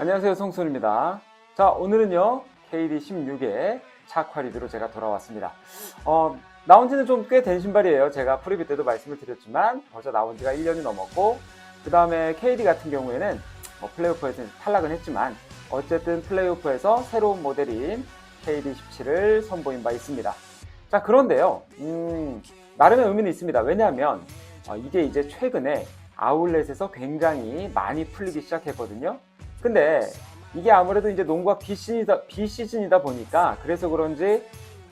안녕하세요, 송순입니다. 자, 오늘은요 KD16의 착화 리뷰로 제가 돌아왔습니다. 나온 지는 좀 꽤 된 신발이에요. 제가 프리뷰 때도 말씀을 드렸지만 벌써 나온 지가 1년이 넘었고, 그 다음에 KD 같은 경우에는 플레이오프에서 탈락은 했지만 어쨌든 플레이오프에서 새로운 모델인 KD17을 선보인 바 있습니다. 자, 그런데요 나름의 의미는 있습니다. 왜냐하면 이게 이제 최근에 아울렛에서 굉장히 많이 풀리기 시작했거든요. 근데 이게 아무래도 이제 농구가 비시즌이다 보니까 그래서 그런지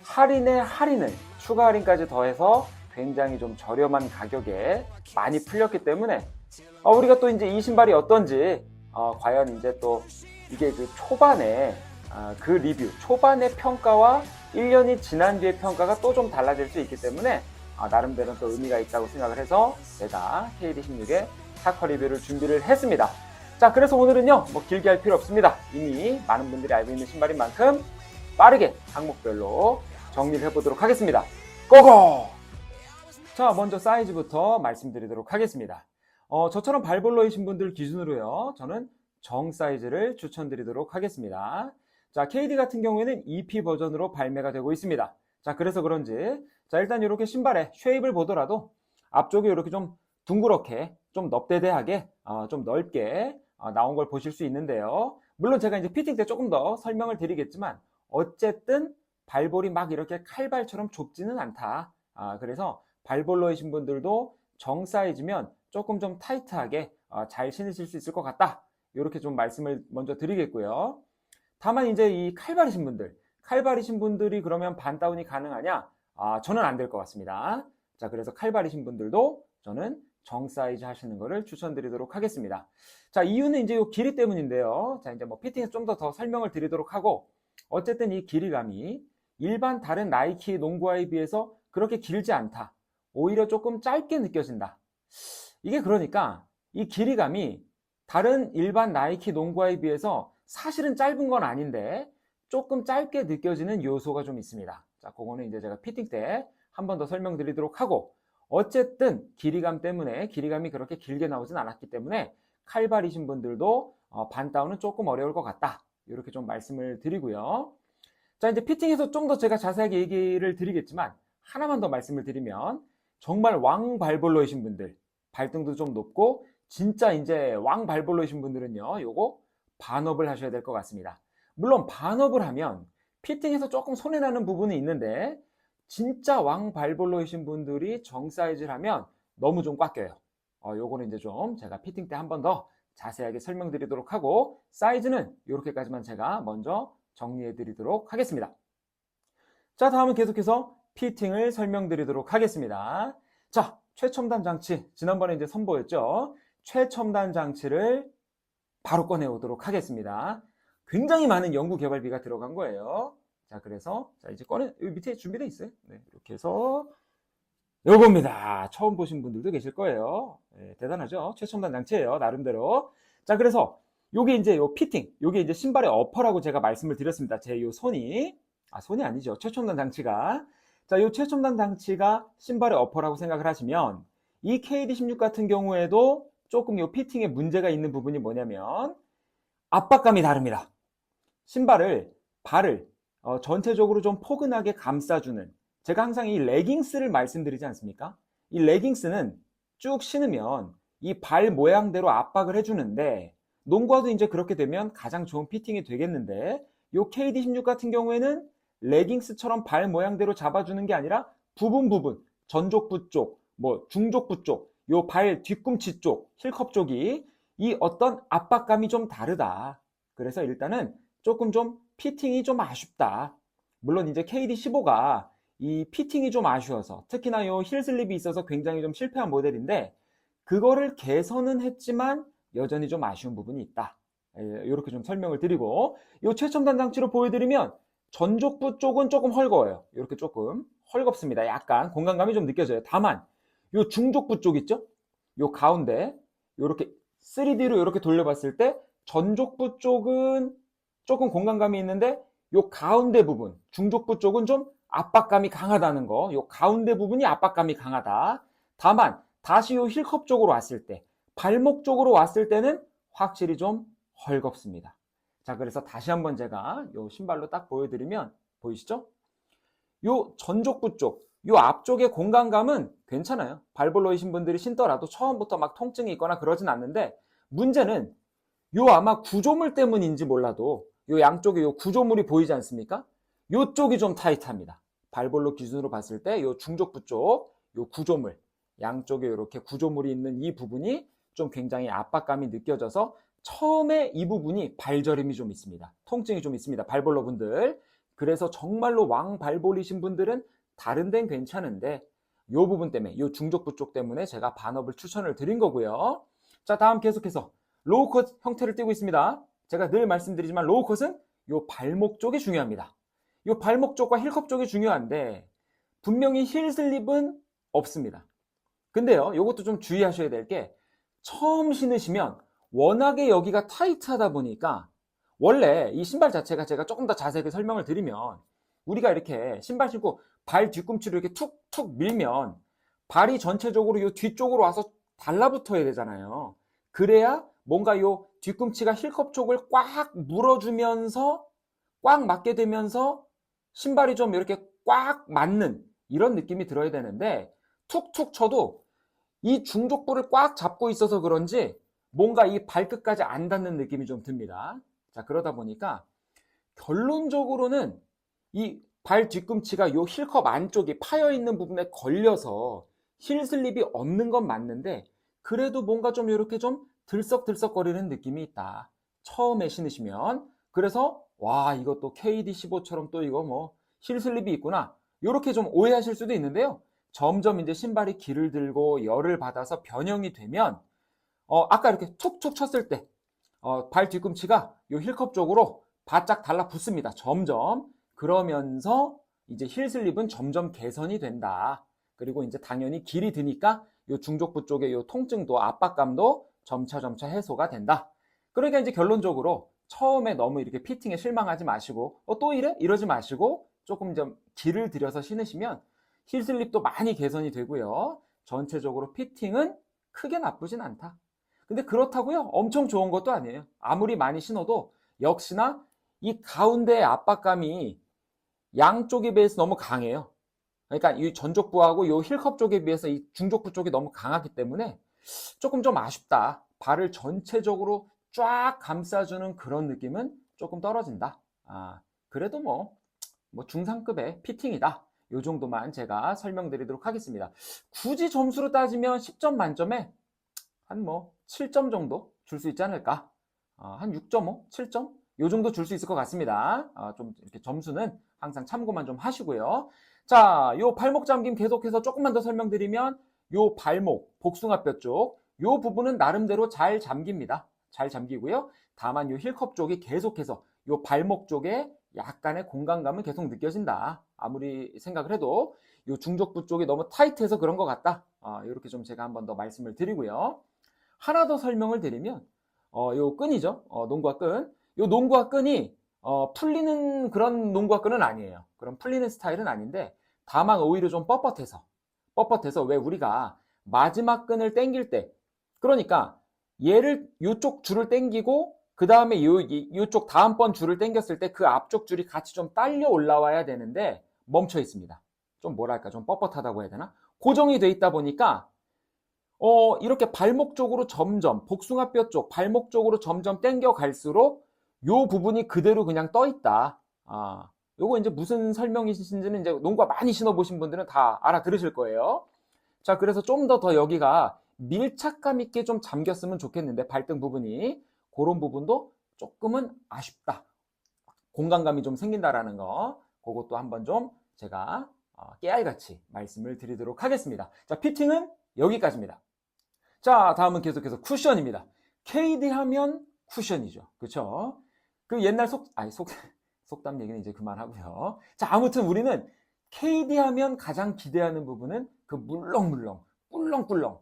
할인에 할인을, 추가 할인까지 더해서 굉장히 좀 저렴한 가격에 많이 풀렸기 때문에 우리가 또 이제 이 신발이 어떤지 과연 이제 또 이게 그 초반에 그 리뷰, 초반의 평가와 1년이 지난 뒤의 평가가 또 좀 달라질 수 있기 때문에 나름대로 또 의미가 있다고 생각을 해서 제가 KD16의 착화 리뷰를 준비를 했습니다. 자, 그래서 오늘은요 길게 할 필요 없습니다. 이미 많은 분들이 알고 있는 신발인 만큼 빠르게 항목별로 정리를 해보도록 하겠습니다. 고고! 자, 먼저 사이즈부터 말씀드리도록 하겠습니다. 저처럼 발볼로이신 분들 기준으로요, 저는 정 사이즈를 추천드리도록 하겠습니다. 자, KD 같은 경우에는 EP 버전으로 발매가 되고 있습니다. 자, 그래서 그런지 자, 일단 이렇게 신발의 쉐입을 보더라도 앞쪽이 이렇게 좀 둥그렇게, 좀 넙대대하게, 좀 넓게 나온 걸 보실 수 있는데요. 물론 제가 이제 피팅 때 조금 더 설명을 드리겠지만 어쨌든 발볼이 막 이렇게 칼발처럼 좁지는 않다. 그래서 발볼로이신 분들도 정 사이즈면 조금 좀 타이트하게 잘 신으실 수 있을 것 같다. 이렇게 좀 말씀을 먼저 드리겠고요. 다만 이제 이 칼발이신 분들이 그러면 반 다운이 가능하냐? 저는 안 될 것 같습니다. 자, 그래서 칼발이신 분들도 저는 정 사이즈 하시는 거를 추천드리도록 하겠습니다. 자, 이유는 이제 이 길이 때문인데요. 자, 이제 피팅에서 좀 더 설명을 드리도록 하고, 어쨌든 이 길이감이 일반 다른 나이키 농구화에 비해서 그렇게 길지 않다. 오히려 조금 짧게 느껴진다. 이게 그러니까 이 길이감이 다른 일반 나이키 농구화에 비해서 사실은 짧은 건 아닌데 조금 짧게 느껴지는 요소가 좀 있습니다. 자, 그거는 이제 제가 피팅 때 한 번 더 설명드리도록 하고, 어쨌든 길이감 때문에 길이감이 그렇게 길게 나오진 않았기 때문에 칼발이신 분들도 반 다운은 조금 어려울 것 같다. 이렇게 좀 말씀을 드리고요. 자, 이제 피팅에서 좀 더 제가 자세하게 얘기를 드리겠지만 하나만 더 말씀을 드리면, 정말 왕 발볼로이신 분들, 발등도 좀 높고 진짜 이제 왕 발볼로이신 분들은요, 요거 반업을 하셔야 될 것 같습니다. 물론 반업을 하면 피팅에서 조금 손해나는 부분이 있는데, 진짜 왕 발볼로이신 분들이 정 사이즈를 하면 너무 좀 꽉 껴요. 요거는 이제 좀 제가 피팅 때 한 번 더 자세하게 설명드리도록 하고, 사이즈는 이렇게까지만 제가 먼저 정리해 드리도록 하겠습니다. 자, 다음은 계속해서 피팅을 설명드리도록 하겠습니다. 자, 최첨단 장치, 지난번에 이제 선보였죠. 최첨단 장치를 바로 꺼내 오도록 하겠습니다. 굉장히 많은 연구 개발비가 들어간 거예요. 자, 그래서 자, 이제 여기 밑에 준비되어 있어요. 네, 이렇게 해서 요겁니다. 처음 보신 분들도 계실 거예요. 네, 대단하죠? 최첨단 장치예요, 나름대로. 자, 그래서 요게 이제 요 피팅, 요게 이제 신발의 어퍼라고 제가 말씀을 드렸습니다. 제 요 손이 아니죠. 최첨단 장치가. 자, 요 최첨단 장치가 신발의 어퍼라고 생각을 하시면, 이 KD16 같은 경우에도 조금 요 피팅에 문제가 있는 부분이 뭐냐면 압박감이 다릅니다. 발을 전체적으로 좀 포근하게 감싸주는, 제가 항상 이 레깅스를 말씀드리지 않습니까? 이 레깅스는 쭉 신으면 이 발 모양대로 압박을 해주는데, 농구화도 이제 그렇게 되면 가장 좋은 피팅이 되겠는데, 요 KD16 같은 경우에는 레깅스처럼 발 모양대로 잡아주는 게 아니라 부분 전족부 쪽, 중족부 쪽, 요 발 뒤꿈치 쪽, 힐컵 쪽이 이 어떤 압박감이 좀 다르다. 그래서 일단은 조금 좀 피팅이 좀 아쉽다. 물론 이제 KD15가 이 피팅이 좀 아쉬워서, 특히나 요 힐 슬립이 있어서 굉장히 좀 실패한 모델인데, 그거를 개선은 했지만 여전히 좀 아쉬운 부분이 있다. 이렇게 좀 설명을 드리고, 요 최첨단 장치로 보여드리면 전족부 쪽은 조금 헐거워요. 이렇게 조금 헐겁습니다. 약간 공간감이 좀 느껴져요. 다만 요 중족부 쪽 있죠? 요 가운데 요렇게 3D로 이렇게 돌려봤을 때 전족부 쪽은 조금 공간감이 있는데, 요 가운데 부분, 중족부 쪽은 좀 압박감이 강하다는 거. 요 가운데 부분이 압박감이 강하다. 다만 다시 요 힐컵 쪽으로 왔을 때, 발목 쪽으로 왔을 때는 확실히 좀 헐겁습니다. 자, 그래서 다시 한번 제가 요 신발로 딱 보여드리면 보이시죠? 요 전족부 쪽, 요 앞쪽의 공간감은 괜찮아요. 발볼로이신 분들이 신더라도 처음부터 막 통증이 있거나 그러진 않는데, 문제는 요 아마 구조물 때문인지 몰라도 요 양쪽에 요 구조물이 보이지 않습니까? 요쪽이 좀 타이트합니다. 발볼로 기준으로 봤을 때 요 중족부 쪽, 요 구조물, 양쪽에 이렇게 구조물이 있는 이 부분이 좀 굉장히 압박감이 느껴져서 처음에 이 부분이 발저림이 좀 있습니다. 통증이 좀 있습니다. 발볼로 분들. 그래서 정말로 왕발볼이신 분들은 다른 데는 괜찮은데 요 부분 때문에, 요 중족부 쪽 때문에 제가 반업을 추천을 드린 거고요. 자, 다음 계속해서 로우컷 형태를 띄고 있습니다. 제가 늘 말씀드리지만 로우컷은 요 발목 쪽이 중요합니다. 요 발목 쪽과 힐컵 쪽이 중요한데 분명히 힐 슬립은 없습니다. 근데요, 요것도 좀 주의하셔야 될 게 처음 신으시면 워낙에 여기가 타이트하다 보니까 원래 이 신발 자체가 제가 조금 더 자세하게 설명을 드리면 우리가 이렇게 신발 신고 발 뒤꿈치를 이렇게 툭툭 밀면 발이 전체적으로 요 뒤쪽으로 와서 달라붙어야 되잖아요. 그래야 뭔가 요 뒤꿈치가 힐컵 쪽을 꽉 물어주면서 꽉 맞게 되면서 신발이 좀 이렇게 꽉 맞는 이런 느낌이 들어야 되는데 툭툭 쳐도 이 중족부를 꽉 잡고 있어서 그런지 뭔가 이 발끝까지 안 닿는 느낌이 좀 듭니다. 자, 그러다 보니까 결론적으로는 이 발 뒤꿈치가 요 힐컵 안쪽이 파여 있는 부분에 걸려서 힐 슬립이 없는 건 맞는데 그래도 뭔가 좀 이렇게 좀 들썩들썩거리는 느낌이 있다. 처음에 신으시면. 그래서 와, 이것도 KD15처럼 또 이거 뭐 힐 슬립이 있구나. 이렇게 좀 오해하실 수도 있는데요. 점점 이제 신발이 기를 들고 열을 받아서 변형이 되면 아까 이렇게 툭툭 쳤을 때 발 뒤꿈치가 요 힐컵 쪽으로 바짝 달라붙습니다. 점점. 그러면서 이제 힐 슬립은 점점 개선이 된다. 그리고 이제 당연히 길이 드니까 요 중족부 쪽의 요 통증도 압박감도 점차 해소가 된다. 그러니까 이제 결론적으로 처음에 너무 이렇게 피팅에 실망하지 마시고 또 이래? 이러지 마시고 조금 좀 길을 들여서 신으시면 힐 슬립도 많이 개선이 되고요. 전체적으로 피팅은 크게 나쁘진 않다. 근데 그렇다고요? 엄청 좋은 것도 아니에요. 아무리 많이 신어도 역시나 이 가운데의 압박감이 양쪽에 비해서 너무 강해요. 그러니까 이 전족부하고 이 힐컵 쪽에 비해서 이 중족부 쪽이 너무 강하기 때문에 조금 좀 아쉽다. 발을 전체적으로 쫙 감싸주는 그런 느낌은 조금 떨어진다. 그래도 뭐 중상급의 피팅이다. 이 정도만 제가 설명드리도록 하겠습니다. 굳이 점수로 따지면 10점 만점에 한 7점 정도 줄 수 있지 않을까? 한 6.5, 7점? 요 정도 줄 수 있을 것 같습니다. 좀 이렇게 점수는 항상 참고만 좀 하시고요. 자, 요 발목 잠김 계속해서 조금만 더 설명드리면 요 발목, 복숭아뼈 쪽, 요 부분은 나름대로 잘 잠깁니다. 잘 잠기고요. 다만 요 힐컵 쪽이 계속해서 요 발목 쪽에 약간의 공간감은 계속 느껴진다. 아무리 생각을 해도 요 중족부 쪽이 너무 타이트해서 그런 것 같다. 이렇게 좀 제가 한번 더 말씀을 드리고요. 하나 더 설명을 드리면 요 끈이죠. 농구화 끈. 요 농구화 끈이 풀리는 그런 농구화 끈은 아니에요. 그런 풀리는 스타일은 아닌데 다만 오히려 좀 뻣뻣해서 왜 우리가 마지막 끈을 당길 때 그러니까 얘를 요쪽 줄을 당기고 그 다음에 요쪽 다음번 줄을 당겼을 때 그 앞쪽 줄이 같이 좀 딸려 올라와야 되는데 멈춰 있습니다. 좀 뭐랄까 좀 뻣뻣하다고 해야 되나? 고정이 돼 있다 보니까 이렇게 발목 쪽으로 점점 복숭아뼈 쪽 발목 쪽으로 점점 당겨 갈수록 요 부분이 그대로 그냥 떠 있다. 요거 이제 무슨 설명이신지는 이제 농구화 많이 신어보신 분들은 다 알아들으실 거예요. 자, 그래서 좀 더 여기가 밀착감 있게 좀 잠겼으면 좋겠는데 발등 부분이 그런 부분도 조금은 아쉽다. 공간감이 좀 생긴다라는 거 그것도 한번 좀 제가 깨알같이 말씀을 드리도록 하겠습니다. 자, 피팅은 여기까지입니다. 자, 다음은 계속해서 쿠션입니다. KD 하면 쿠션이죠. 그쵸? 그 옛날 속담 얘기는 이제 그만하고요. 자, 아무튼 우리는 KD 하면 가장 기대하는 부분은 그 물렁물렁, 꿀렁꿀렁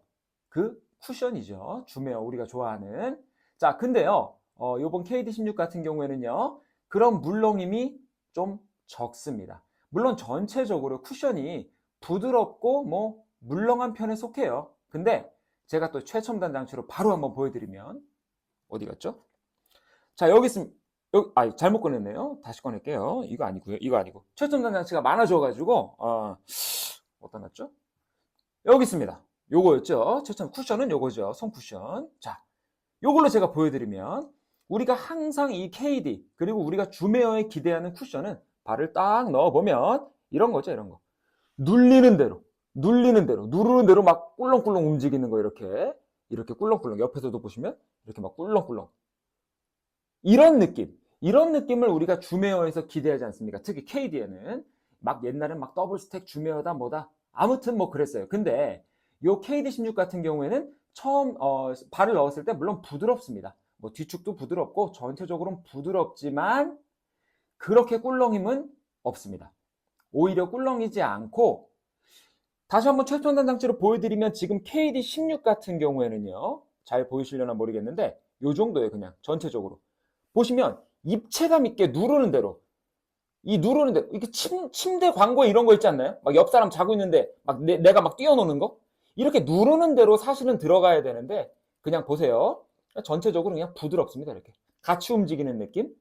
그 쿠션이죠. 주메어 우리가 좋아하는. 자, 근데요, 요번 KD16 같은 경우에는요, 그런 물렁임이 좀 적습니다. 물론 전체적으로 쿠션이 부드럽고 물렁한 편에 속해요. 근데 제가 또 최첨단 장치로 바로 한번 보여드리면 어디 갔죠? 자, 여기 있습니다. 여기, 잘못 꺼냈네요. 다시 꺼낼게요. 이거 아니고요. 이거 아니고. 최첨단 장치가 많아져가지고, 어디다 놨죠? 여기 있습니다. 요거였죠. 최첨 쿠션은 요거죠. 손 쿠션. 자, 요걸로 제가 보여드리면, 우리가 항상 이 KD, 그리고 우리가 줌웨어에 기대하는 쿠션은 발을 딱 넣어보면, 이런 거죠, 이런 거. 누르는 대로 누르는 대로 막 꿀렁꿀렁 움직이는 거, 이렇게 꿀렁꿀렁. 옆에서도 보시면, 이렇게 막 꿀렁꿀렁. 이런 느낌을 우리가 줌웨어에서 기대하지 않습니까? 특히 KD에는 막 옛날엔 막 더블 스택 줌웨어다 뭐다 아무튼 뭐 그랬어요. 근데 요 KD16 같은 경우에는 처음 발을 넣었을 때 물론 부드럽습니다. 뭐 뒤축도 부드럽고 전체적으로는 부드럽지만 그렇게 꿀렁임은 없습니다. 오히려 꿀렁이지 않고 다시 한번 최첨단 장치로 보여드리면 지금 KD16 같은 경우에는요. 잘 보이시려나 모르겠는데 요 정도예요. 그냥 전체적으로. 보시면 입체감 있게 누르는 대로 이렇게 침대 광고 이런 거 있지 않나요? 막 옆 사람 자고 있는데 막 내가 막 뛰어노는 거 이렇게 누르는 대로 사실은 들어가야 되는데 그냥 보세요. 전체적으로 그냥 부드럽습니다. 이렇게 같이 움직이는 느낌.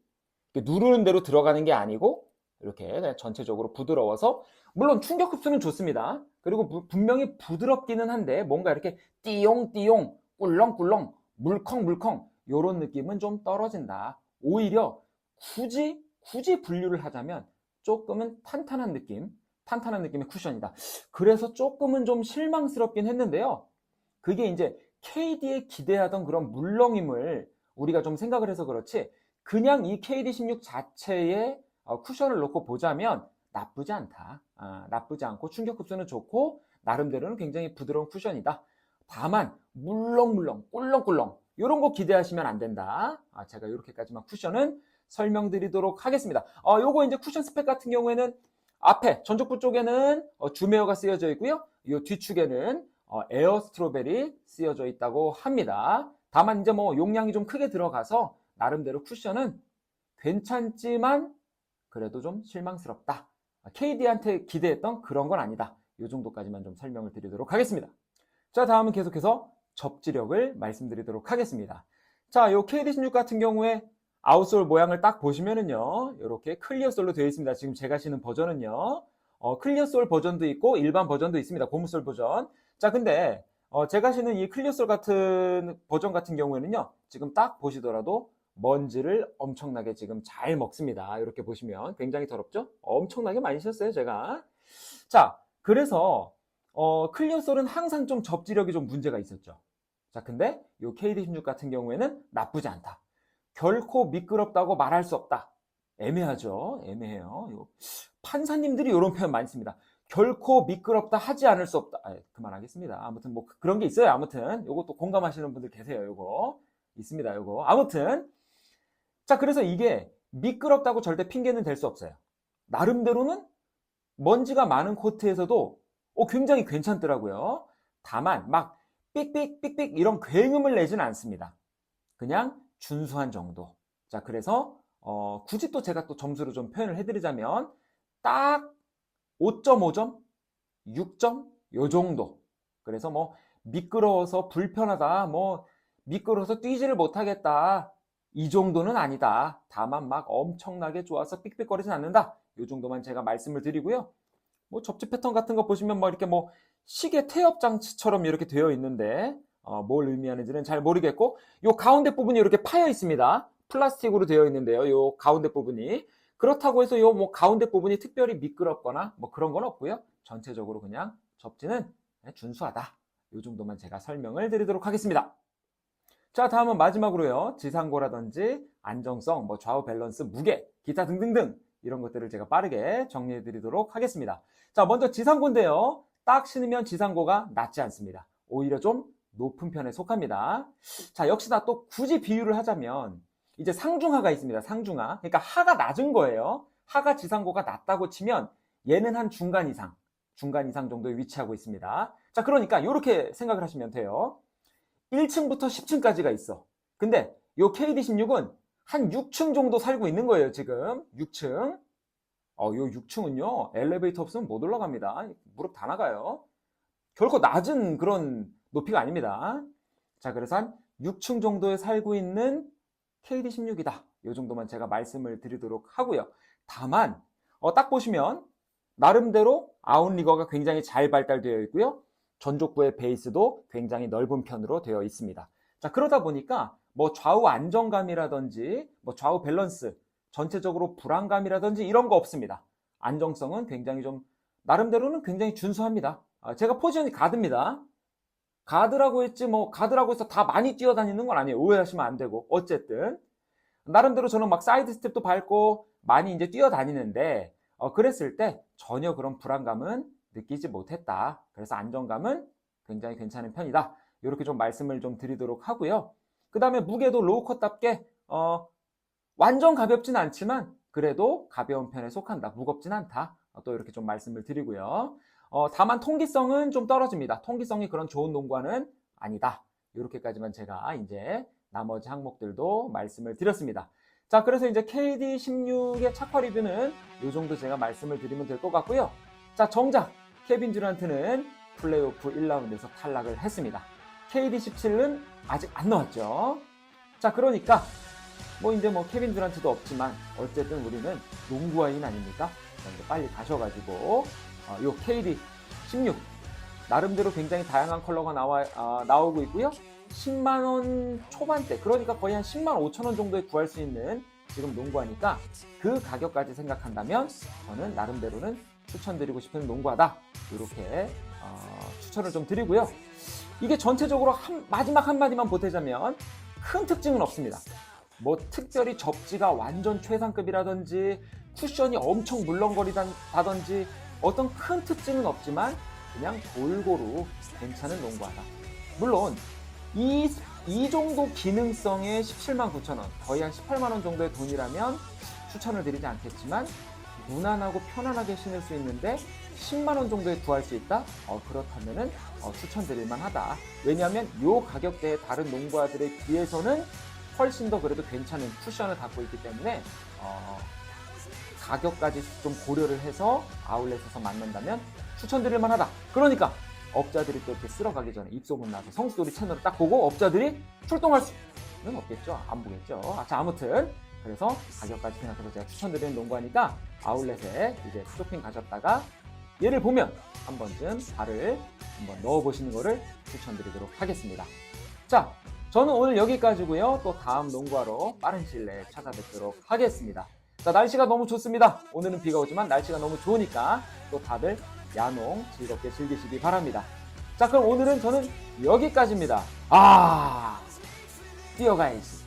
누르는 대로 들어가는 게 아니고 이렇게 그냥 전체적으로 부드러워서 물론 충격 흡수는 좋습니다. 그리고 분명히 부드럽기는 한데 뭔가 이렇게 띠용띠용 꿀렁꿀렁 물컹물컹 이런 느낌은 좀 떨어진다. 오히려 굳이 분류를 하자면 조금은 탄탄한 느낌의 쿠션이다. 그래서 조금은 좀 실망스럽긴 했는데요. 그게 이제 KD에 기대하던 그런 물렁임을 우리가 좀 생각을 해서 그렇지 그냥 이 KD16 자체에 쿠션을 놓고 보자면 나쁘지 않다. 나쁘지 않고 충격 흡수는 좋고 나름대로는 굉장히 부드러운 쿠션이다. 다만 물렁물렁 꿀렁꿀렁 이런 거 기대하시면 안 된다. 제가 이렇게까지만 쿠션은 설명드리도록 하겠습니다. 요거 이제 쿠션 스펙 같은 경우에는 앞에 전족부 쪽에는 줌웨어가 쓰여져 있고요. 이 뒤축에는 에어 스트로베리 쓰여져 있다고 합니다. 다만 이제 뭐 용량이 좀 크게 들어가서 나름대로 쿠션은 괜찮지만 그래도 좀 실망스럽다. KD한테 기대했던 그런 건 아니다. 이 정도까지만 좀 설명을 드리도록 하겠습니다. 자, 다음은 계속해서 접지력을 말씀드리도록 하겠습니다. 자, 요 KD16 같은 경우에 아웃솔 모양을 딱 보시면은요, 이렇게 클리어솔로 되어 있습니다. 지금 제가 신은 버전은요, 클리어솔 버전도 있고 일반 버전도 있습니다. 고무솔 버전. 자, 근데 제가 신은 이 클리어솔 같은 버전 같은 경우에는요, 지금 딱 보시더라도 먼지를 엄청나게 지금 잘 먹습니다. 이렇게 보시면 굉장히 더럽죠? 엄청나게 많이 신었어요, 제가. 자, 그래서 클리어솔은 항상 좀 접지력이 좀 문제가 있었죠. 자, 근데 이 KD16 같은 경우에는 나쁘지 않다. 결코 미끄럽다고 말할 수 없다. 애매하죠? 애매해요. 판사님들이 이런 표현 많이 씁니다. 결코 미끄럽다 하지 않을 수 없다. 그만하겠습니다. 아무튼 뭐 그런 게 있어요. 아무튼 요것도 공감하시는 분들 계세요. 요거 있습니다. 요거 아무튼 자, 그래서 이게 미끄럽다고 절대 핑계는 될 수 없어요. 나름대로는 먼지가 많은 코트에서도 굉장히 괜찮더라고요. 다만 막 삑삑 이런 굉음을 내지는 않습니다. 그냥 준수한 정도. 자, 그래서 굳이 또 제가 또 점수로 좀 표현을 해드리자면 딱 5.5점, 6점 요 정도. 그래서 뭐 미끄러워서 불편하다, 뭐 미끄러워서 뛰지를 못하겠다 이 정도는 아니다. 다만 막 엄청나게 좋아서 삑삑거리진 않는다. 이 정도만 제가 말씀을 드리고요. 뭐 접지 패턴 같은 거 보시면 뭐 이렇게 뭐 시계 태엽 장치처럼 이렇게 되어 있는데 뭘 의미하는지는 잘 모르겠고 요 가운데 부분이 이렇게 파여 있습니다. 플라스틱으로 되어 있는데요. 요 가운데 부분이 그렇다고 해서 요 뭐 가운데 부분이 특별히 미끄럽거나 뭐 그런 건 없고요. 전체적으로 그냥 접지는 준수하다. 요 정도만 제가 설명을 드리도록 하겠습니다. 자, 다음은 마지막으로요. 지상고라든지 안정성, 뭐 좌우 밸런스, 무게, 기타 등등등 이런 것들을 제가 빠르게 정리해 드리도록 하겠습니다. 자, 먼저 지상고인데요. 딱 신으면 지상고가 낮지 않습니다. 오히려 좀 높은 편에 속합니다. 자, 역시나 또 굳이 비유를 하자면 이제 상중하가 있습니다. 상중하. 그러니까 하가 낮은 거예요. 하가 지상고가 낮다고 치면 얘는 한 중간 이상 정도에 위치하고 있습니다. 자, 그러니까 이렇게 생각을 하시면 돼요. 1층부터 10층까지가 있어. 근데 요 KD16은 한 6층 정도 살고 있는 거예요, 지금. 6층. 요 6층은요, 엘리베이터 없으면 못 올라갑니다. 무릎 다 나가요. 결코 낮은 그런 높이가 아닙니다. 자, 그래서 한 6층 정도에 살고 있는 KD16이다. 이 정도만 제가 말씀을 드리도록 하고요. 다만 딱 보시면 나름대로 아웃리거가 굉장히 잘 발달되어 있고요. 전족부의 베이스도 굉장히 넓은 편으로 되어 있습니다. 자, 그러다 보니까 뭐 좌우 안정감이라든지 뭐 좌우 밸런스, 전체적으로 불안감이라든지 이런 거 없습니다. 안정성은 굉장히 좀 나름대로는 굉장히 준수합니다. 제가 포지션이 가드입니다. 가드라고 했지 뭐 가드라고 해서 다 많이 뛰어다니는 건 아니에요. 오해하시면 안 되고. 어쨌든 나름대로 저는 막 사이드 스텝도 밟고 많이 이제 뛰어다니는데 그랬을 때 전혀 그런 불안감은 느끼지 못했다. 그래서 안정감은 굉장히 괜찮은 편이다. 이렇게 좀 말씀을 좀 드리도록 하고요. 그 다음에 무게도 로우컷답게 완전 가볍진 않지만 그래도 가벼운 편에 속한다. 무겁진 않다. 또 이렇게 좀 말씀을 드리고요. 다만 통기성은 좀 떨어집니다. 통기성이 그런 좋은 농구화는 아니다. 이렇게까지만 제가 이제 나머지 항목들도 말씀을 드렸습니다. 자, 그래서 이제 KD16의 착화 리뷰는 이 정도 제가 말씀을 드리면 될 것 같고요. 자, 정작 케빈 듀란트는 플레이오프 1라운드에서 탈락을 했습니다. KD17은 아직 안 나왔죠. 자, 그러니까 뭐 이제 뭐 케빈 듀란트도 없지만 어쨌든 우리는 농구화인 아닙니까? 빨리 가셔가지고 요 KD16 나름대로 굉장히 다양한 컬러가 나오고 있고요. 10만원 초반대, 그러니까 거의 한 10만 5천원 정도에 구할 수 있는 지금 농구화니까 그 가격까지 생각한다면 저는 나름대로는 추천드리고 싶은 농구화다. 이렇게 추천을 좀 드리고요. 이게 전체적으로 마지막 한마디만 보태자면 큰 특징은 없습니다. 뭐 특별히 접지가 완전 최상급이라든지 쿠션이 엄청 물렁거리다든지 어떤 큰 특징은 없지만 그냥 골고루 괜찮은 농구화다. 물론 이 정도 기능성의 17만 9천 원, 거의 한 18만 원 정도의 돈이라면 추천을 드리지 않겠지만 무난하고 편안하게 신을 수 있는데 10만 원 정도에 구할 수 있다? 그렇다면은 추천드릴 만하다. 왜냐하면 이 가격대의 다른 농구화들에 비해서는 훨씬 더 그래도 괜찮은 쿠션을 갖고 있기 때문에 가격까지 좀 고려를 해서 아울렛에서 만난다면 추천드릴 만하다. 그러니까 업자들이 또 이렇게 쓸어가기 전에 입소문 나서 성수돌이 채널을 딱 보고 업자들이 출동할 수는 없겠죠. 안 보겠죠. 자, 아무튼 그래서 가격까지 생각해서 제가 추천드리는 농구하니까 아울렛에 이제 쇼핑 가셨다가 얘를 보면 한 번쯤 발을 한번 넣어보시는 거를 추천드리도록 하겠습니다. 자, 저는 오늘 여기까지고요. 또 다음 농구하러 빠른 시일 내에 찾아뵙도록 하겠습니다. 자, 날씨가 너무 좋습니다. 오늘은 비가 오지만 날씨가 너무 좋으니까 또 다들 야농 즐겁게 즐기시기 바랍니다. 자, 그럼 오늘은 저는 여기까지입니다. 뛰어가야지.